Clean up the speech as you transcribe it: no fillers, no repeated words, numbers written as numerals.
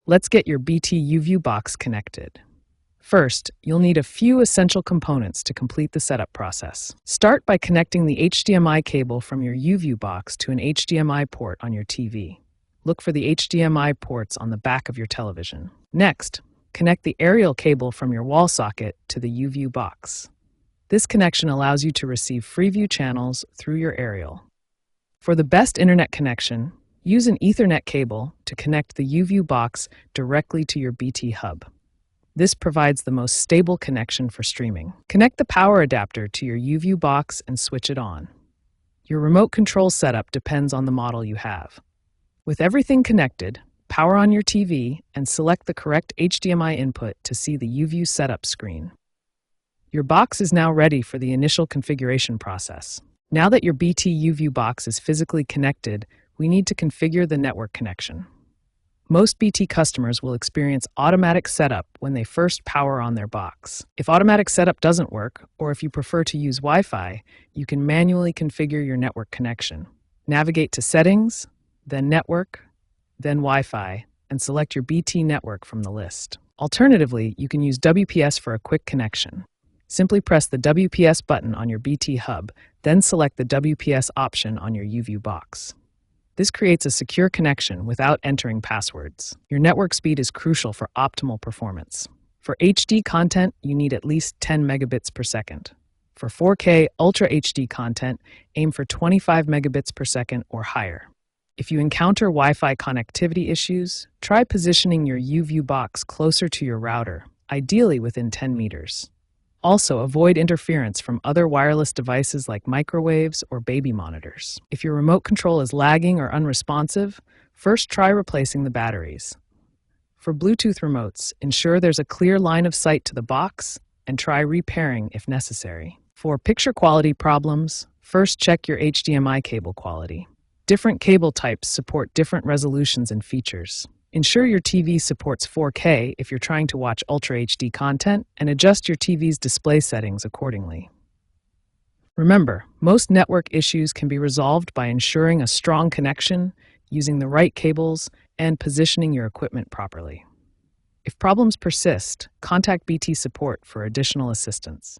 Let's get your BT YouView box connected. First, you'll need a few essential components to complete the setup process. Start by connecting the HDMI cable from your YouView box to an HDMI port on your TV. Look for the HDMI ports on the back of your television. Next, connect the aerial cable from your wall socket to the YouView box. This connection allows you to receive Freeview channels through your aerial. For the best internet connection, use an Ethernet cable to connect the YouView box directly to your BT hub. This provides the most stable connection for streaming. Connect the power adapter to your YouView box and switch it on. Your remote control setup depends on the model you have. With everything connected, power on your TV and select the correct HDMI input to see the YouView setup screen. Your box is now ready for the initial configuration process. Now that your BT YouView box is physically connected, we need to configure the network connection. Most BT customers will experience automatic setup when they first power on their box. If automatic setup doesn't work, or if you prefer to use Wi-Fi, you can manually configure your network connection. Navigate to Settings, then Network, then Wi-Fi, and select your BT network from the list. Alternatively, you can use WPS for a quick connection. Simply press the WPS button on your BT hub, then select the WPS option on your YouView box. This creates a secure connection without entering passwords. Your network speed is crucial for optimal performance. For HD content, you need at least 10 megabits per second. For 4K Ultra HD content, aim for 25 megabits per second or higher. If you encounter Wi-Fi connectivity issues, try positioning your YouView box closer to your router, ideally within 10 meters. Also, avoid interference from other wireless devices like microwaves or baby monitors. If your remote control is lagging or unresponsive, first try replacing the batteries. For Bluetooth remotes, ensure there's a clear line of sight to the box and try repairing if necessary. For picture quality problems, first check your HDMI cable quality. Different cable types support different resolutions and features. Ensure your TV supports 4K if you're trying to watch Ultra HD content, and adjust your TV's display settings accordingly. Remember, most network issues can be resolved by ensuring a strong connection, using the right cables, and positioning your equipment properly. If problems persist, contact BT support for additional assistance.